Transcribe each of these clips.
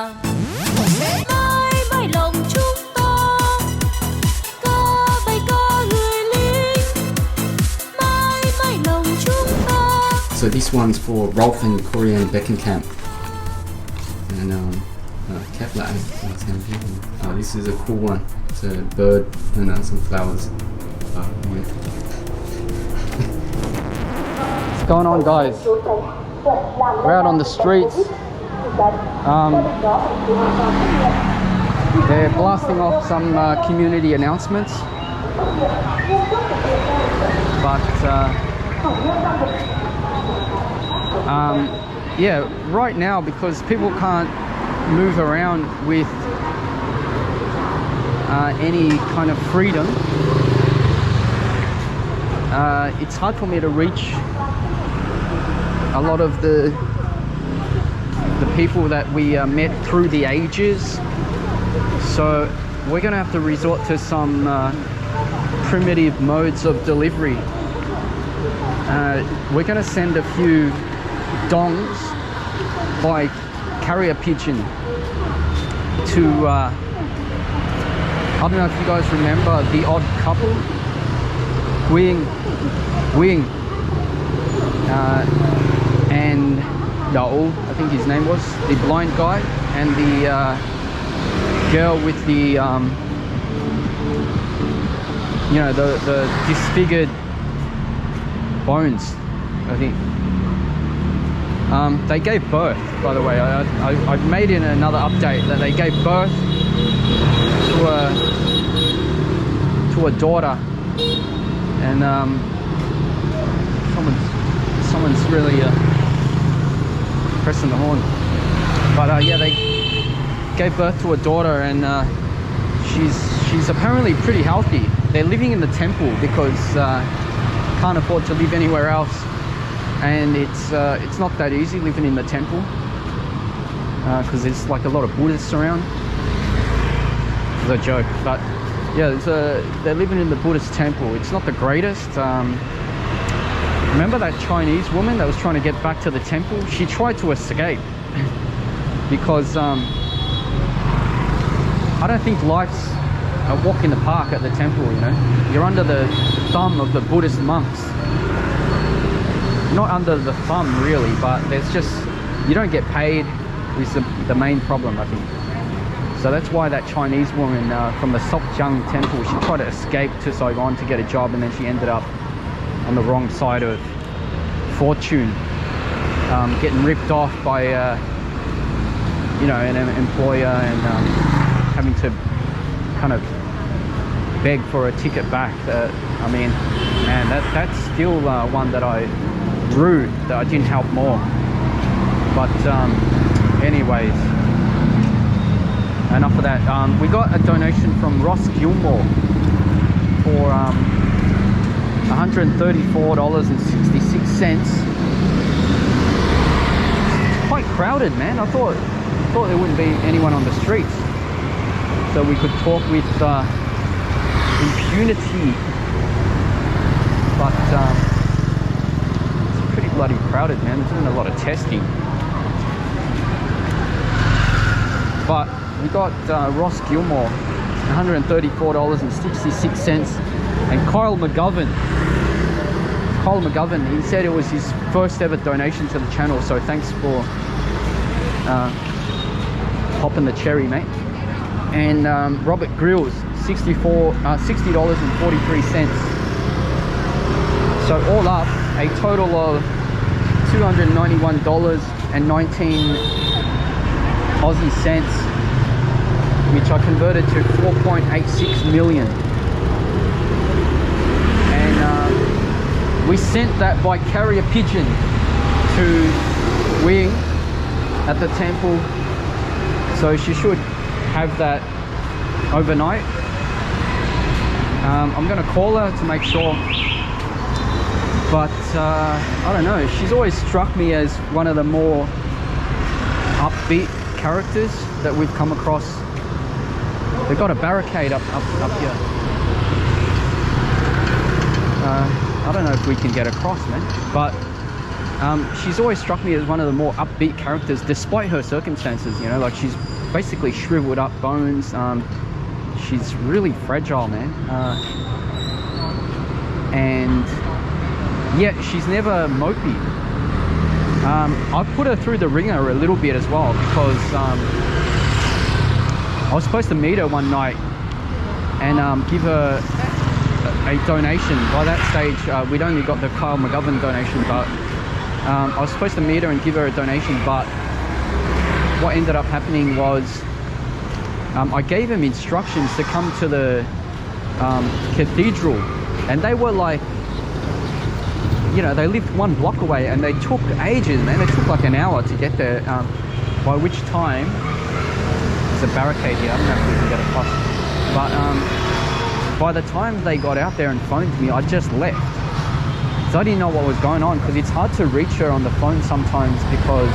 Mãi mãi lòng chúng ta ca bài ca người lính, mãi mãi lòng chúng ta. So this one's for Rolf and Quyen Beckenkamp. And Kevlar. Oh, this is a cool one. It's a bird and some flowers. Yeah. What's going on, guys? We're out on the streets. They're blasting off some community announcements, but yeah, right now, because people can't move around with any kind of freedom, it's hard for me to reach a lot of the people that we met through the ages. So we're gonna have to resort to some primitive modes of delivery. We're gonna send a few dongs by carrier pigeon to I don't know if you guys remember The Odd Couple. Quyen and Raoul, I think his name was, the blind guy, and the girl with the you know, the disfigured bones, I think. They gave birth, by the way. I made in another update that they gave birth to a daughter, and someone's really pressing the horn. But yeah, they gave birth to a daughter, and she's apparently pretty healthy. They're living in the temple because can't afford to live anywhere else, and it's not that easy living in the temple because there's like a lot of Buddhists around. It's a joke, but yeah, they're living in the Buddhist temple. It's not the greatest. Remember that Chinese woman that was trying to get back to the temple? She tried to escape because I don't think life's a walk in the park at the temple, you know. You're under the thumb of the Buddhist monks. Not under the thumb really, but there's just, you don't get paid is the main problem, I think. So that's why that Chinese woman from the Sokjang temple, she tried to escape to Saigon to get a job, and then she ended up on the wrong side of fortune, getting ripped off by you know, an employer, and having to kind of beg for a ticket back. I mean, man, that's still one that rude that I didn't help more. But anyways, enough of that. We got a donation from Ross Gilmour for $134.66. It's quite crowded, man. I thought there wouldn't be anyone on the streets, so we could talk with impunity. But it's pretty bloody crowded, man. They're doing a lot of testing. But we got Ross Gilmour, $134.66, and Kyle McGovern, he said it was his first ever donation to the channel, so thanks for popping the cherry, mate. And Robert Grills, $60.43. So all up, a total of $291.19 Aussie cents, which I converted to 4.86 million. And we sent that by carrier pigeon to Quyen at the temple, so she should have that overnight. I'm gonna call her to make sure, but I don't know, she's always struck me as one of the more upbeat characters that we've come across. They've got a barricade up here. I don't know if we can get across, man, but she's always struck me as one of the more upbeat characters despite her circumstances, you know, like she's basically shriveled up bones. She's really fragile, man. And yeah, she's never mopey. I put her through the ringer a little bit as well, because I was supposed to meet her one night and give her a donation. By that stage, we'd only got the Kyle McGovern donation, but I was supposed to meet her and give her a donation, but what ended up happening was I gave them instructions to come to the cathedral, and they were like, you know, they lived 1 block away, and they took ages, man. They took like an hour to get there, by which time, there's a barricade here, I don't know if we can get across, but by the time they got out there and phoned me, I just left. So I didn't know what was going on, because it's hard to reach her on the phone sometimes, because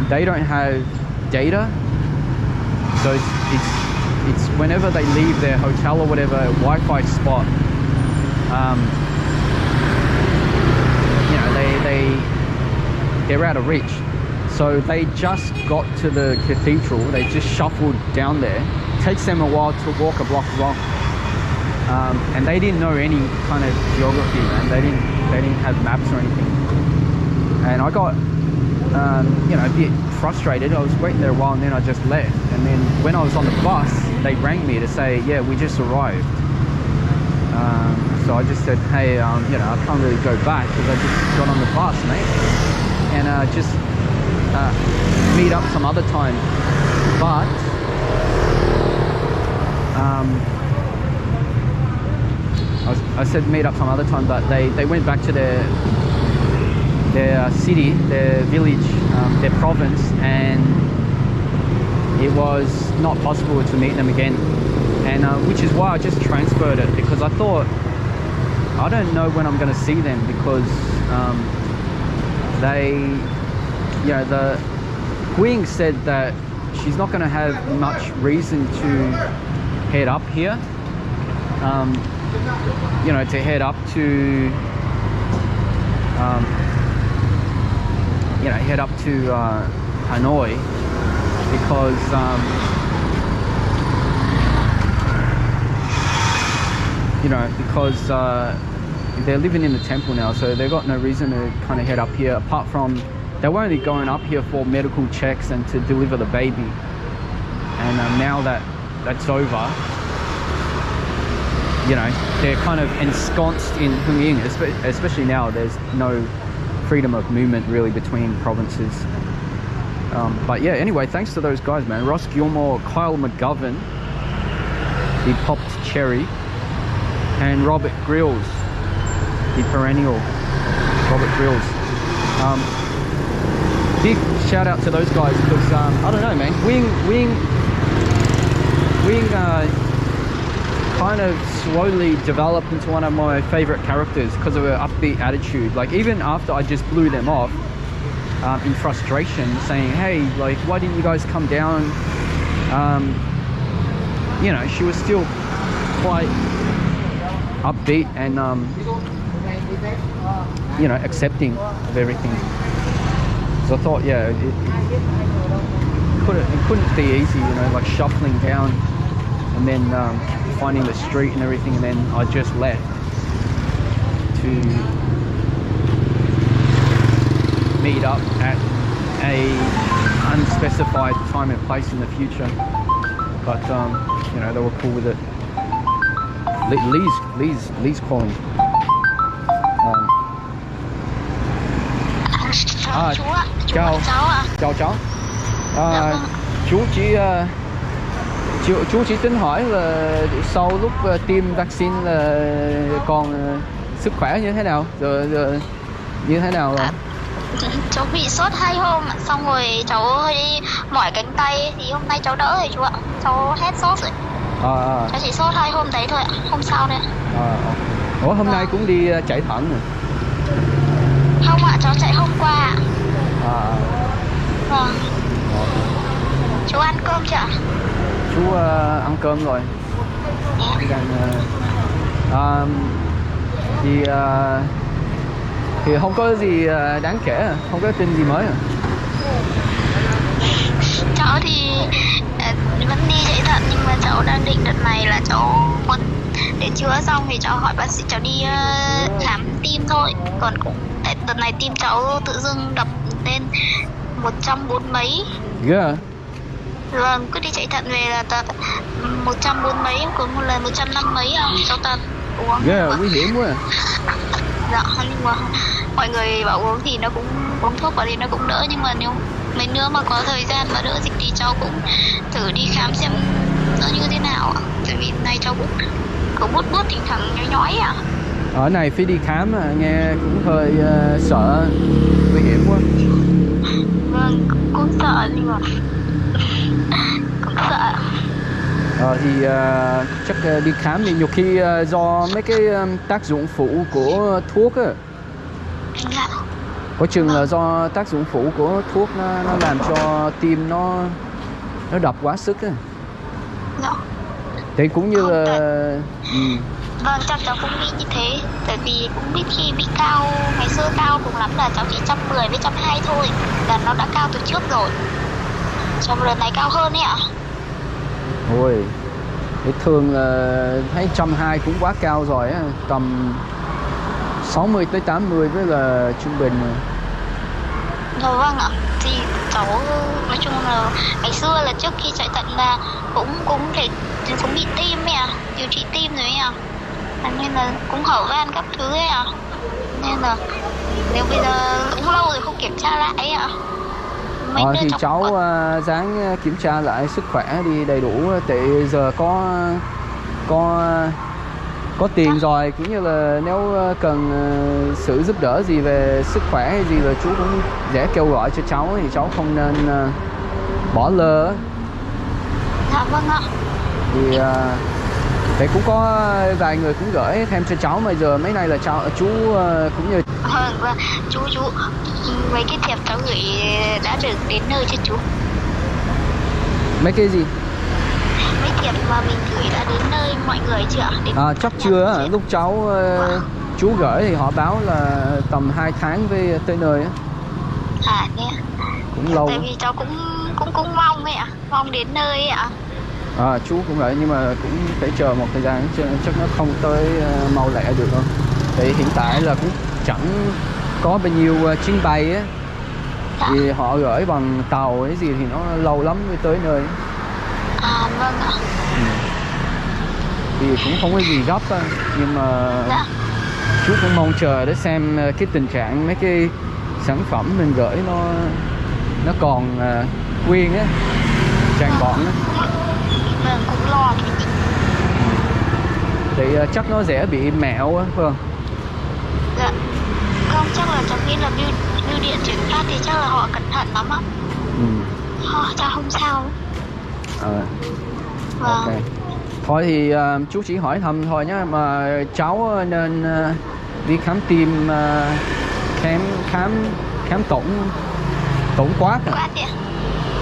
they don't have data. So it's whenever they leave their hotel or whatever, Wi-Fi spot, you know, they're out of reach. So they just got to the cathedral, they just shuffled down there. It takes them a while to walk a block long. And they didn't know any kind of geography, man. They didn't have maps or anything. And I got you know, a bit frustrated. I was waiting there a while, and then I just left. And then when I was on the bus, they rang me to say, yeah, we just arrived. So I just said, hey, you know, I can't really go back because I just got on the bus, mate. And just meet up some other time. But I said meet up some other time, but they went back to their city, their village, their province, and it was not possible to meet them again. And which is why I just transferred it, because I thought, I don't know when I'm going to see them, because they, you know, the Quyen said that she's not going to have much reason to head up here, you know, to head up to, you know, head up to Hanoi, because you know, because they're living in the temple now, so they've got no reason to kind of head up here, apart from they were only going up here for medical checks and to deliver the baby. And now that that's over, you know, they're kind of ensconced in Quyen, especially now there's no freedom of movement really between provinces. But yeah, anyway, thanks to those guys, man. Ross Gilmour, Kyle McGovern, the popped cherry, and Robert Grills, the perennial Robert Grills. Big shout out to those guys, because I don't know, man, Quyen kind of slowly developed into one of my favorite characters because of her upbeat attitude. Like, even after I just blew them off in frustration, saying, hey, like, why didn't you guys come down, you know, she was still quite upbeat and you know, accepting of everything. So I thought, yeah, it couldn't be easy, you know, like shuffling down and then finding the street and everything, and then I just left to meet up at a unspecified time and place in the future. But you know, they were cool with it. Lee's calling. Chào cháu. Chú chỉ tính hỏi là sau lúc tiêm vaccine là còn sức khỏe như thế nào, rồi như thế nào rồi? Cháu bị sốt 2 hôm, xong rồi cháu hơi mỏi cánh tay, thì hôm nay cháu đỡ rồi chú ạ. Cháu hết sốt rồi. Cháu chỉ sốt 2 hôm đấy thôi ạ, không sao nữa. Ủa, hôm nay cũng đi chạy thận rồi? Không ạ, cháu chạy hôm qua ạ. Vâng. Chú ăn cơm chưa ạ? Chú ăn cơm rồi. Thì không có gì đáng kể, không có tin gì mới. vẫn đi chạy thận, nhưng mà cháu đang định đợt này là cháu muốn để chữa xong thì cháu hỏi bác sĩ cháu đi khám tim thôi. Còn cũng đợt này tim cháu tự dưng đập lên 140 mấy. Ghê. Vâng, cứ đi chạy thận về là tận 140 mấy, có một lần 150 mấy à, cháu tận uống. Ghê, nguy hiểm quá. Dạ, nhưng mà mọi người bảo uống thì nó cũng uống thuốc vào thì nó cũng đỡ, nhưng mà nếu mấy nữa mà có thời gian mà đỡ dịch thì cháu cũng thử đi khám xem nó như thế nào ạ. Tại vì này cháu cũng có bút thỉnh thoảng nhói nhói à. Ở này phải đi khám à, nghe cũng hơi sợ, nguy hiểm quá. Vâng, cũng sợ nhưng mà cũng sợ. Thì chắc đi khám thì nhiều khi do mấy cái tác dụng phụ của thuốc á. Dạ. Có chừng là do tác dụng phụ của thuốc nó làm cho tim nó đập quá sức á. Dạ. Thì cũng như là Vâng, chắc cháu cũng nghĩ như thế. Tại vì cũng biết khi bị cao, ngày xưa cao cùng lắm là cháu chỉ 110 với 120 thôi, là nó đã cao từ trước rồi. Trong lần này cao hơn ấy ạ. Ôi, thì thường là thấy 120 cũng quá cao rồi á, tầm 60 tới 80 với là trung bình rồi. Dạ vâng ạ. Thì cháu nói chung là ngày xưa là trước khi chạy thận là cũng bị tim ấy ạ, điều trị tim rồi ấy ạ. Nên là cũng hở van các thứ ấy ạ. Nên là nếu bây giờ cũng lâu rồi không kiểm tra lại ấy ạ. Thì cháu ráng kiểm tra lại sức khỏe đi đầy đủ, tại giờ có tiền rồi, cũng như là nếu cần sự giúp đỡ gì về sức khỏe hay gì là chú cũng dễ kêu gọi cho cháu, thì cháu không nên bỏ lơ. Dạ vâng ạ. Thì cũng có vài người cũng gửi thêm cho cháu, mà giờ mấy này là chú cũng như Vâng, chú mấy cái thiệp cháu gửi đã được đến nơi cho chú. mấy cái gì? Mấy thiệp mà mình gửi đã đến nơi mọi người chưa ạ? Chắc chưa. Lúc cháu chú gửi thì họ báo là tầm 2 tháng với tới nơi á. Nè. Cũng lâu. Tại vì cháu cũng mong ấy ạ, mong đến nơi ấy ạ. Chú cũng vậy, nhưng mà cũng phải chờ một thời gian, chắc nó không tới mau lẹ được đâu. Thì hiện tại là cũng chẳng có bao nhiêu chuyến bay á. Thì họ gửi bằng tàu cái gì thì nó lâu lắm mới tới nơi. Vâng ạ. Thì cũng không có gì gấp á, nhưng mà chú cũng mong chờ để xem cái tình trạng mấy cái sản phẩm mình gửi nó còn nguyên á, tràn gọn á. Vâng, cũng lo. Thì chắc nó dễ bị mẹo á, phải không? Dạ. Không, chắc là cháu nghĩ là bưu điện chuyển phát thì chắc là họ cẩn thận lắm ạ. Họ chắc không sao. Vâng. Ok. Thôi thì chú chỉ hỏi thăm thôi nhé, mà cháu nên đi khám tim, khám tổng quát.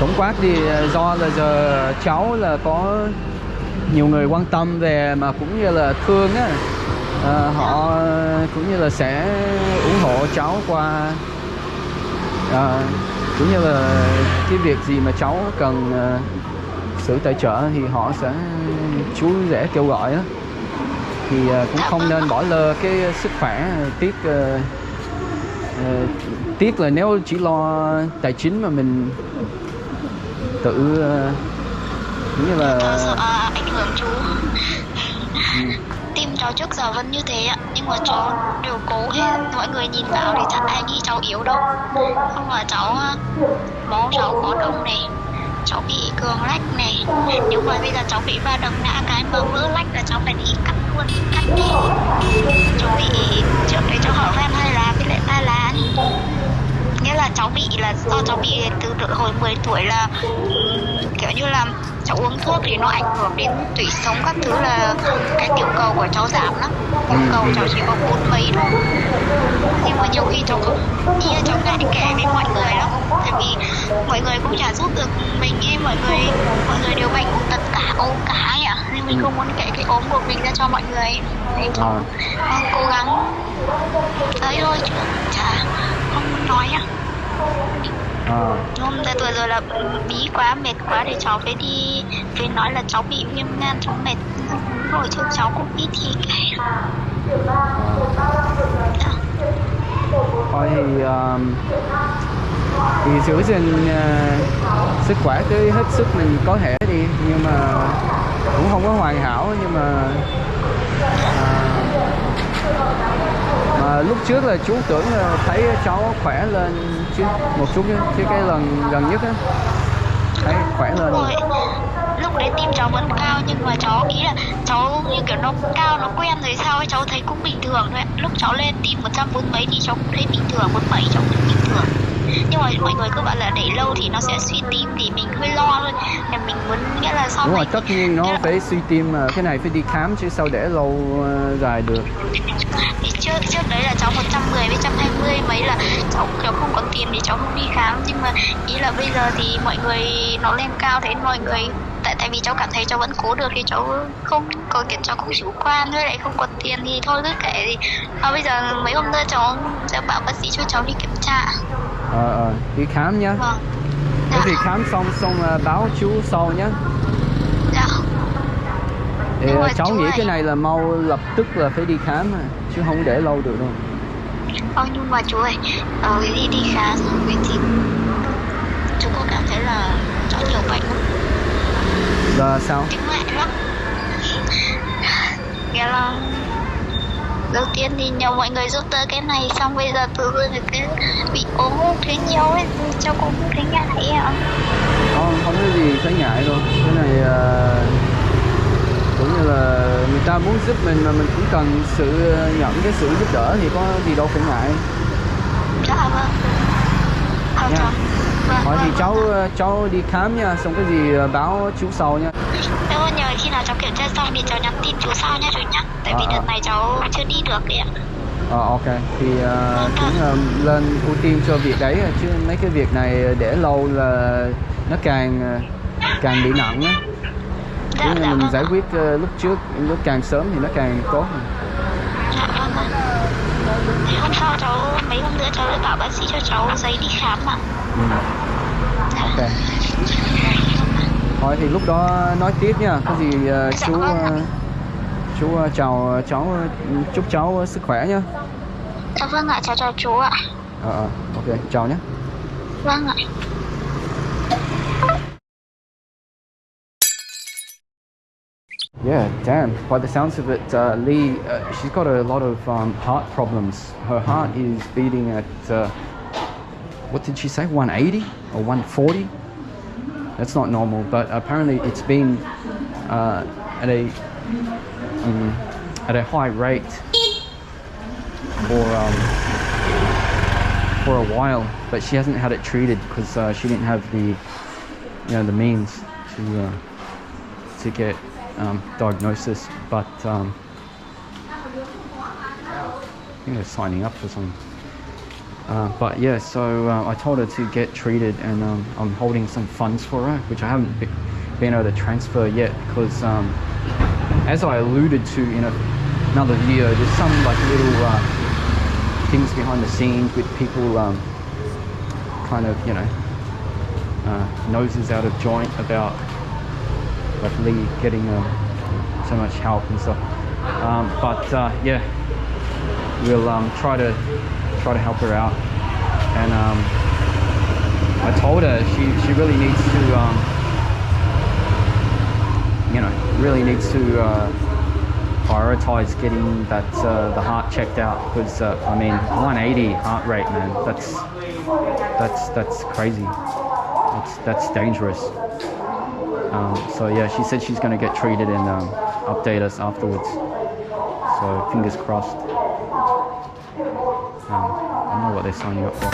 Tổng quát thì do là giờ cháu là có nhiều người quan tâm về, mà cũng như là thương á, họ cũng như là sẽ ủng hộ cháu qua, cũng như là cái việc gì mà cháu cần sự tài trợ thì họ sẽ, chú dễ kêu gọi á. Thì cũng không nên bỏ lơ cái sức khỏe. Tiếc là nếu chỉ lo tài chính mà mình tự cũng như là ảnh hưởng chú. Tim cháu trước giờ vẫn như thế ạ, nhưng mà cháu đều cố hết. Mọi người nhìn vào thì chẳng ai nghĩ cháu yếu đâu. Không là cháu máu cháu có đông này, cháu bị cường lách này. Nếu mà bây giờ cháu bị va đập ngã cái mà vỡ lách là cháu phải đi cắt luôn, cắt đi. Cháu bị trước đấy cháu hở van 2 lá với lại 3 lá. Nghĩa là cháu bị là do cháu bị từ hồi 10 tuổi là kiểu như là cháu uống thuốc thì nó ảnh hưởng đến tủy sống các thứ, là cái tiểu cầu của cháu giảm lắm. Tiểu cầu cháu chỉ có 4 mấy thôi. Nhưng mà nhiều khi cháu cũng ý là cháu ngại kể với mọi người lắm, tại vì mọi người cũng chả giúp được mình ấy. Mọi người đều bệnh tật cả, ốm cả ấy ạ. Nên mình không muốn kể cái ốm của mình ra cho mọi người. Nên cháu cố gắng tới thôi chứ chả không muốn nói ạ. Hôm nay tôi rồi là bí quá mệt quá để cháu phải đi, phải nói là cháu bị viêm gan, cháu mệt. Hồi trước cháu cũng ít thì Thôi thì giữ gìn sức khỏe tới hết sức mình có thể đi, nhưng mà cũng không có hoàn hảo, nhưng mà lúc trước là chú tưởng là thấy cháu khỏe lên chứ một chút chứ cái lần gần nhất á thấy khỏe lên. rồi. Lúc đấy tim cháu vẫn cao nhưng mà cháu ý là cháu như kiểu nó cao nó quen rồi sao ấy, cháu thấy cũng bình thường thôi. Lúc cháu lên tim 140 mấy thì cháu cũng thấy bình thường, 47 cháu cũng bình thường. Nhưng mà mọi người cứ bảo là để lâu thì nó sẽ suy tim thì mình hơi lo thôi. Thì mình muốn nghĩa là sau Đúng này rồi, tất nhiên nó phải suy tim mà cái này phải đi khám chứ sao để lâu dài được. thì trước đấy là cháu 110 với 120 mấy là cháu kiểu không có tiền thì cháu không đi khám, nhưng mà ý là bây giờ thì mọi người nó lên cao thế mọi người tại vì cháu cảm thấy cháu vẫn cố được thì cháu không có kiểu cháu cũng chủ quan, với lại không có tiền thì thôi cứ kệ thì bây giờ mấy hôm nữa cháu sẽ bảo bác sĩ cho cháu đi kiểm tra. Đi khám nhá. Vâng. Cái gì khám xong báo chú sau nhá. Dạ. Thì cháu nghĩ cái này là mau lập tức là phải đi khám chứ không để lâu được đâu. Nhưng mà chú ơi, đi khám rồi thì chú có cảm thấy là cháu nhiều bệnh không? Là sao? Chứng lại lắm. Nghĩa là đầu tiên thì nhờ mọi người giúp đỡ cái này, xong bây giờ tự dưng cái bị ốm thấy nhiều ấy, cháu cũng thấy ngại ạ. Không có gì phải ngại đâu. Cái này cũng như là người ta muốn giúp mình mà mình cũng cần nhận cái sự giúp đỡ thì có gì đâu phải ngại. Dạ vâng. Nha. Hỏi thì Vâng. cháu đi khám nha, xong cái gì báo chú sau nha. Em ơi, nhờ khi nào cháu kiểm tra xong thì cháu nhắn tin chú sau nha chú nhá. Tại vì đợt này cháu chưa đi được kìa. Ok, thì cũng lên ưu tiên cho việc đấy, chứ mấy cái việc này để lâu là nó càng bị nặng á. Chứ mình giải quyết lúc càng sớm thì nó càng tốt. Dạ vâng. Thì hôm sau cháu mấy hôm nữa cháu sẽ bảo bác sĩ cho cháu giấy đi khám ạ. Ok. Thôi thì lúc đó nói tiếp nha. Có gì chú chào cháu, chúc cháu sức khỏe nhé. Dạ vâng ạ, chào chú ạ. Ok, chào nhé. Vâng ạ. Yeah, damn. By the sounds of it, Lee, she's got a lot of heart problems. Her heart is beating at, what did she say, 180 or 140? That's not normal, but apparently it's been at a high rate for a while, but she hasn't had it treated because she didn't have the means to get diagnosis. But I think they're signing up for something. But yeah, so I told her to get treated, and I'm holding some funds for her, which I haven't been able to transfer yet because, as I alluded to in another video, there's some like little things behind the scenes with people kind of, noses out of joint about like Lee getting so much help and stuff. But yeah, we'll try to help her out. And I told her she really needs to prioritize getting that the heart checked out, because I mean 180 heart rate, man, that's crazy. That's dangerous. So yeah, she said she's going to get treated and update us afterwards. So fingers crossed. I don't know what they're signing up for.